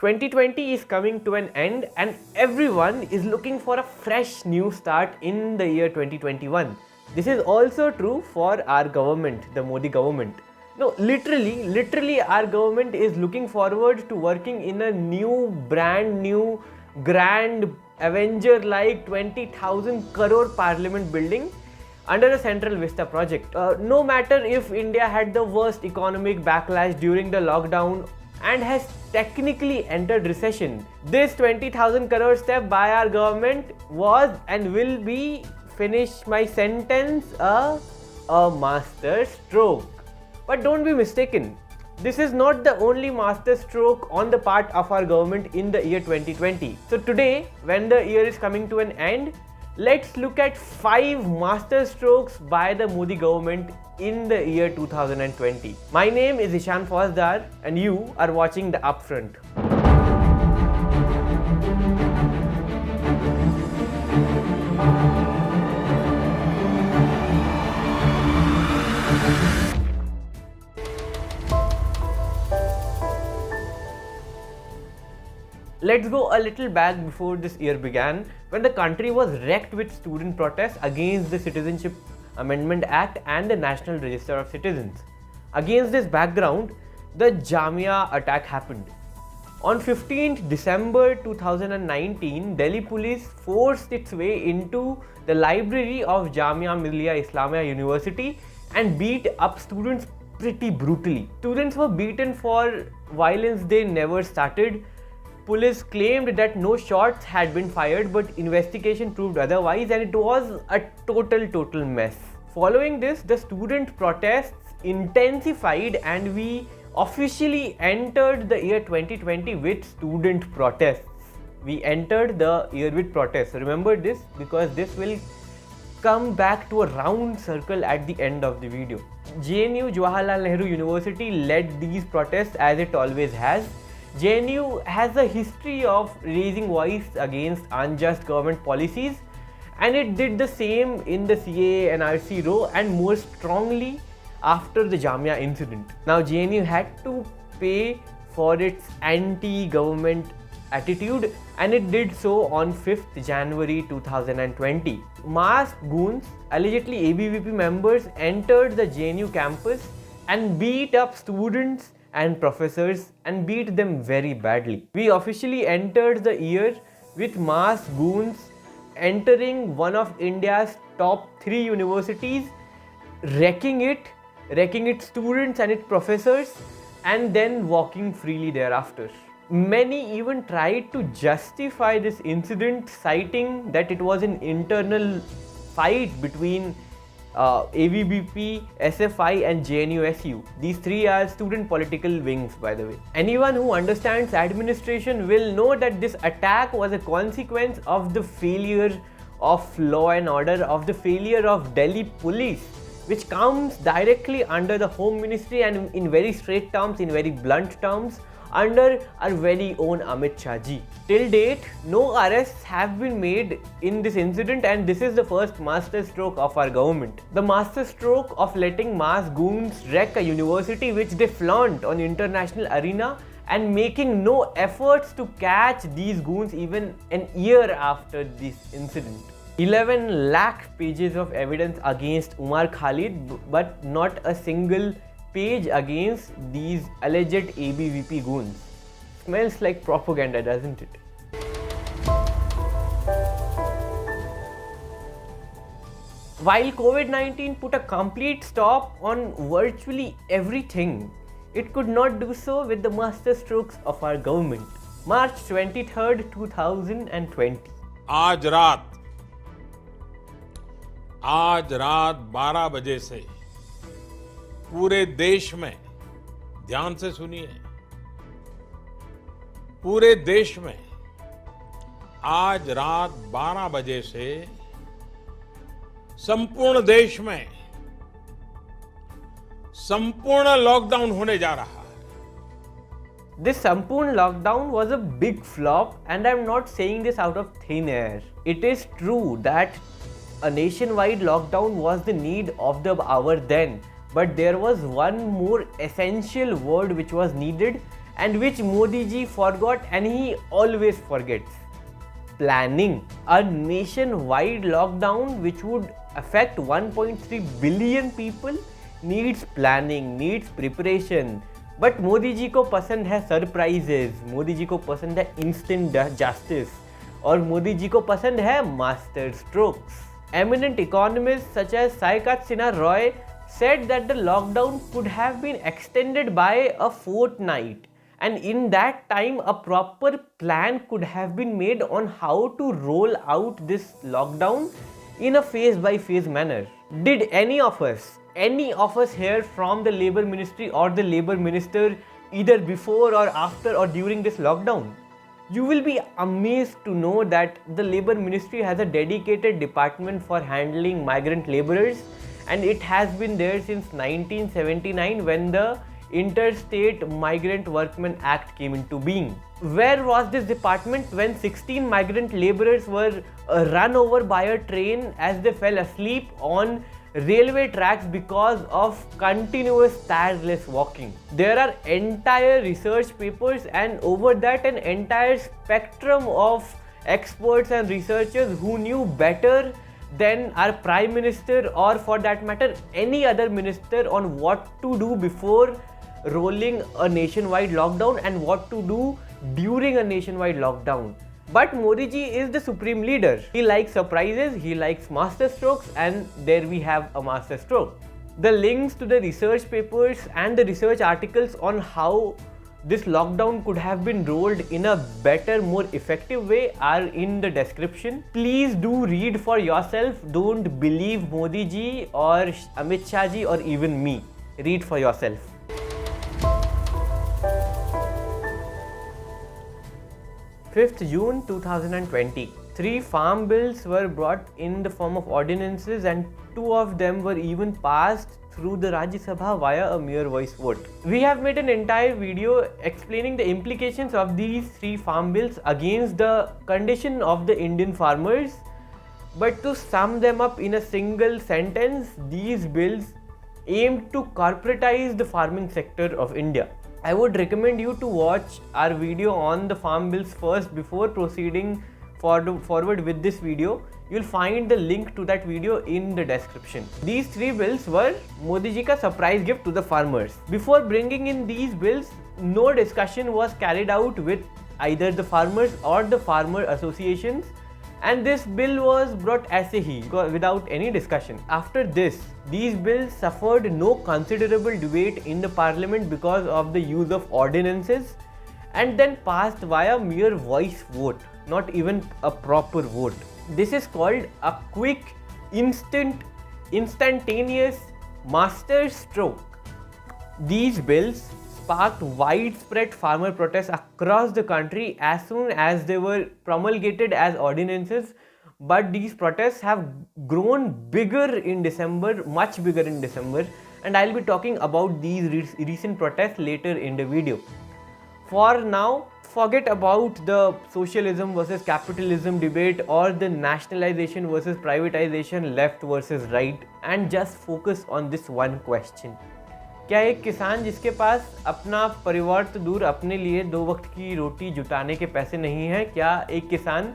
2020 is coming to an end and everyone is looking for a fresh new start in the year 2021. This is also true for our government, the Modi government. No, literally our government is looking forward to working in a brand new, grand, Avenger-like 20,000 crore parliament building under a Central Vista project. No matter if India had the worst economic backlash during the lockdown and has technically entered recession, this 20,000 crore step by our government was and will be, finish my sentence, a master stroke. But don't be mistaken, this is not the only master stroke on the part of our government in the year 2020. So today, when the year is coming to an end, let's look at 5 master strokes by the Modi government in the year 2020. My name is Ishan Fauzdar and you are watching the Upfront. Let's go a little back before this year began, when the country was wrecked with student protests against the Citizenship Amendment Act and the National Register of Citizens. Against this background, the JNU Attack happened. On 15th December 2019, Delhi police forced its way into the library of Jamia Millia Islamia University and beat up students pretty brutally. Students were beaten for violence they never started. Police claimed that no shots had been fired, but investigation proved otherwise, and it was a total mess. Following this, the student protests intensified and we officially entered the year 2020 with student protests. We entered the year with protests. Remember this, because this will come back to a round circle at the end of the video. JNU Jawaharlal Nehru University led these protests, as it always has. JNU has a history of raising voice against unjust government policies, and it did the same in the CAA NRC row and more strongly after the Jamia incident. Now JNU had to pay for its anti-government attitude, and it did so on 5th January 2020. Masked goons, allegedly ABVP members, entered the JNU campus and beat up students and professors and beat them very badly. We officially entered the year with masked goons entering one of India's top 3 universities, wrecking its students and its professors, and then walking freely thereafter. Many even tried to justify this incident, citing that it was an internal fight between AVBP, SFI and JNU SU. These 3 are student political wings, by the way. Anyone who understands administration will know that this attack was a consequence of the failure of law and order, of the failure of Delhi police, which comes directly under the Home Ministry and in very straight terms, in very blunt terms, under our very own Amit Shah ji. Till date, no arrests have been made in this incident, and this is the first master stroke of our government. The master stroke of letting masked goons wreck a university which they flaunt on international arena and making no efforts to catch these goons even an year after this incident. 11 lakh pages of evidence against Umar Khalid, but not a single page against these alleged ABVP goons. Smells like propaganda, doesn't it? While COVID-19 put a complete stop on virtually everything, it could not do so with the master strokes of our government. March 23rd, 2020. आज रात 12 बजे से पूरे देश में, ध्यान से सुनिए, पूरे देश में आज रात 12 बजे से संपूर्ण देश में संपूर्ण लॉकडाउन होने जा रहा है. This Sampurn lockdown was a big flop, and I'm not saying this out of thin air. It is true that a nationwide lockdown was the need of the hour then, but there was one more essential word which was needed, and which Modi ji forgot, and he always forgets. Planning. A nationwide lockdown which would affect 1.3 billion people needs planning, needs preparation. But Modi ji को पसंद है surprises, Modi ji को पसंद है instant justice, और मोदी जी को पसंद है master strokes. Eminent economists such as Saikat Sinha Roy said that the lockdown could have been extended by a fortnight, and in that time a proper plan could have been made on how to roll out this lockdown in a phase by phase manner. Did any of us hear from the Labour Ministry or the Labour Minister either before or after or during this lockdown? You will be amazed to know that the Labour Ministry has a dedicated department for handling migrant labourers, and it has been there since 1979 when the Interstate Migrant Workmen Act came into being. Where was this department when 16 migrant labourers were run over by a train as they fell asleep on railway tracks because of continuous tireless walking? There are entire research papers, and over that an entire spectrum of experts and researchers who knew better than our Prime Minister, or for that matter any other minister, on what to do before rolling a nationwide lockdown and what to do during a nationwide lockdown. But Modi ji is the supreme leader. He likes surprises, he likes master strokes, and there we have a master stroke. The links to the research papers and the research articles on how this lockdown could have been rolled in a better, more effective way are in the description. Please do read for yourself. Don't believe Modi ji or Amit Shah ji or even me. Read for yourself. 5th June 2020. 3 farm bills were brought in the form of ordinances, and 2 of them were even passed through the Rajya Sabha via a mere voice vote. We have made an entire video explaining the implications of these 3 farm bills against the condition of the Indian farmers. But to sum them up in a single sentence, these bills aim to corporatize the farming sector of India. I would recommend you to watch our video on the farm bills first before proceeding forward with this video. You'll find the link to that video in the description. These 3 bills were Modi ji ka surprise gift to the farmers. Before bringing in these bills, no discussion was carried out with either the farmers or the farmer associations, and this bill was brought aise hi, without any discussion. After this, these bills suffered no considerable debate in the parliament because of the use of ordinances, and then passed via mere voice vote, not even a proper vote. This is called a quick, instantaneous master stroke. These bills sparked widespread farmer protests across the country as soon as they were promulgated as ordinances, but these protests have grown bigger in December, much bigger in December, and I'll be talking about these recent protests later in the video. For now, forget about the socialism versus capitalism debate or the nationalization versus privatization, left versus right, and just focus on this one question. क्या एक किसान जिसके पास अपना परिवार तो दूर अपने लिए 2 वक्त की रोटी जुटाने के पैसे नहीं हैं, क्या एक किसान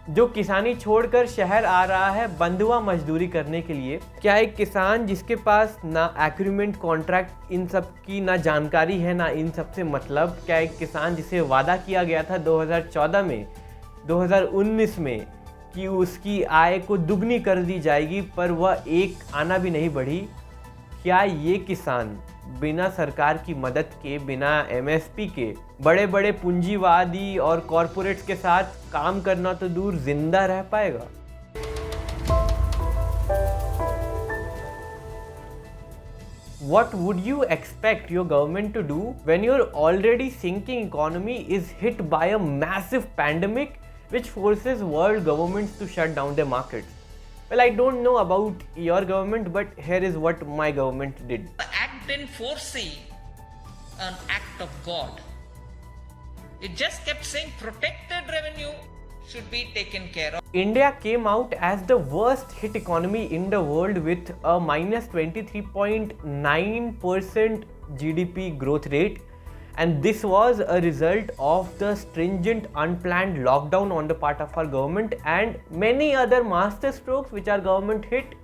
जो किसानी छोड़कर शहर आ रहा है बंधुआ मजदूरी करने के लिए, क्या एक किसान जिसके पास ना एग्रीमेंट कॉन्ट्रैक्ट इन सब की ना जानकारी है ना इन सब से मतलब, क्या एक किसान जिसे वादा किया गया था 2014 में 2019 में कि उसकी आय को दुगनी कर दी जाएगी पर वह एक आना भी नहीं बढ़ी, क्या ये किसान बिना सरकार की मदद के, बिना MSP के, बड़े बड़े पूंजीवादी और कॉरपोरेट्स के साथ काम करना तो दूर जिंदा रह पाएगा? What would you expect your government to do when your already sinking economy is hit by a massive pandemic which forces world governments to shut down their markets? Well, I don't know about your government, but here is what my government did. The act didn't foresee an act of God. It just kept saying protected revenue should be taken care of. India came out as the worst hit economy in the world with a minus 23.9% GDP growth rate. And this was a result of the stringent unplanned lockdown on the part of our government and many other master strokes which our government hit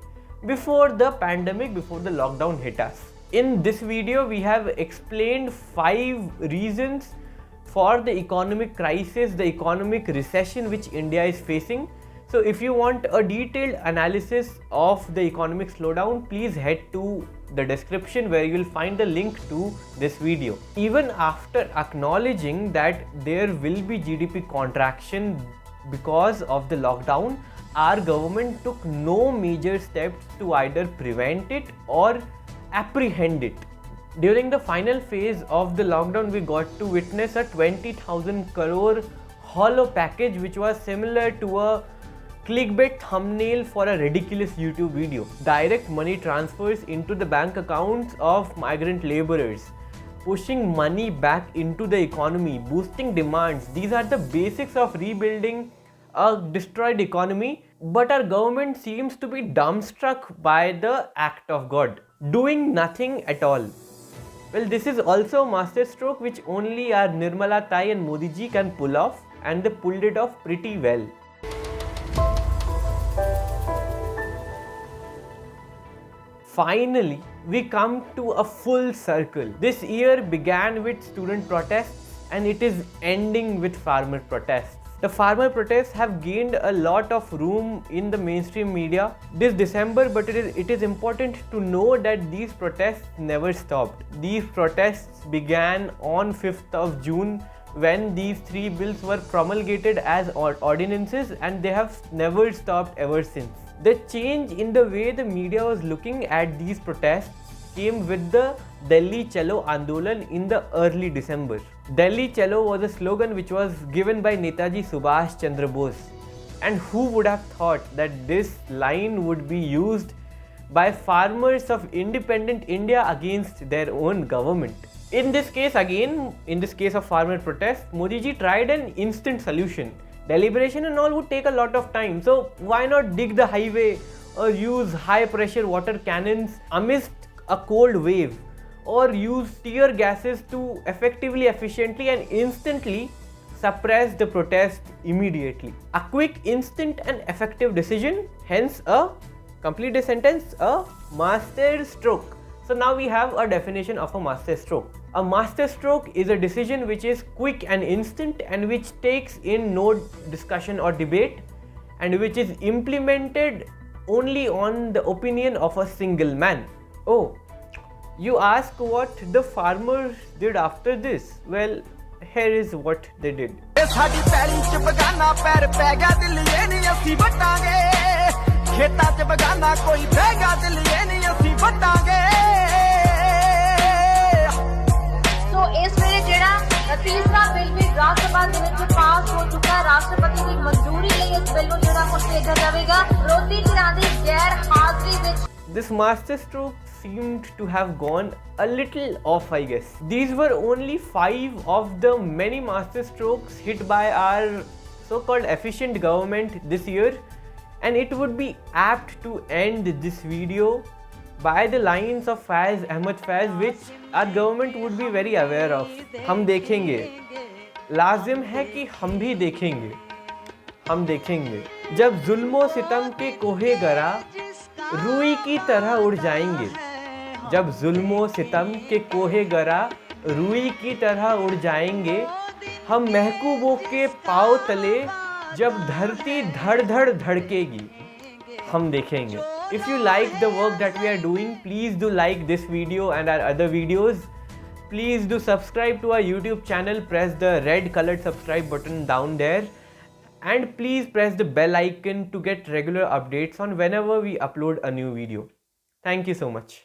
before the pandemic, before the lockdown hit us. In this video, we have explained 5 reasons for the economic crisis, the economic recession which India is facing. So if you want a detailed analysis of the economic slowdown, please head to the description where you will find the link to this video. Even after acknowledging that there will be GDP contraction because of the lockdown, our government took no major steps to either prevent it or apprehend it. During the final phase of the lockdown, we got to witness a 20,000 crore hollow package which was similar to a clickbait thumbnail for a ridiculous YouTube video. Direct money transfers into the bank accounts of migrant laborers, pushing money back into the economy, boosting demands. These are the basics of rebuilding a destroyed economy, but our government seems to be dumbstruck by the act of God, doing nothing at all. Well, this is also a master stroke which only our Nirmala Tai and Modi ji can pull off, and they pulled it off pretty well. Finally, we come to a full circle. This year began with student protests and it is ending with farmer protests. The farmer protests have gained a lot of room in the mainstream media this December, but it is important to know that these protests never stopped. These protests began on 5th of June when these 3 bills were promulgated as ordinances, and they have never stopped ever since. The change in the way the media was looking at these protests came with the Delhi Chalo Andolan in the early December. Delhi Chalo was a slogan which was given by Netaji Subhash Chandra Bose. And who would have thought that this line would be used by farmers of independent India against their own government? In this case again, in this case of farmer protest, Modi ji tried an instant solution. Deliberation and all would take a lot of time, so why not dig the highway or use high pressure water cannons amidst a cold wave, or use tear gases to effectively, efficiently and instantly suppress the protest immediately. A quick, instant and effective decision, hence a complete the sentence, a master stroke. So now we have a definition of a master stroke. A master stroke is a decision which is quick and instant and which takes in no discussion or debate, and which is implemented only on the opinion of a single man. Oh, you ask what the farmers did after this? Well, here is what they did. So, इस वेले जेड़ा तीसरा bill भी राज्यसभा ਦੇ ਵਿੱਚ ਪਾਸ ਹੋ ਚੁੱਕਾ ਹੈ। ਰਾਸ਼ਟਰਪਤੀ ਦੀ ਮਨਜ਼ੂਰੀ ਲਈ ਇਸ ਬਿੱਲ ਨੂੰ ਜਿਹੜਾ ਕੁਝ ਭੇਜਿਆ ਜਾਵੇਗਾ ਵਿਰੋਧੀ ਧਿਰਾਂ ਦੀ ਗੈਰ ਹਾਜ਼ਰੀ ਵਿੱਚ। This master stroke seemed to have gone a little off, I guess. These were only 5 of the many master strokes hit by our so-called efficient government this year, and it would be apt to end this video by the lines of Faiz Ahmed Faiz, which our government would be very aware of. हम देखेंगे, लाजिम है कि हम भी देखेंगे, हम देखेंगे जब जुल्मो सितम के कोहे गरा रूई की तरह उड़ जाएंगे, जब जुल्मो सितम के कोहे गरा रूई की तरह उड़ जाएंगे, हम महबूबों के पाँव तले जब धरती धड़ धड़ धड़केगी, हम देखेंगे. If you like the work that we are doing, please do like this video and our other videos. Please do subscribe to our YouTube channel, press the red colored subscribe button down there, and please press the bell icon to get regular updates on whenever we upload a new video. Thank you so much.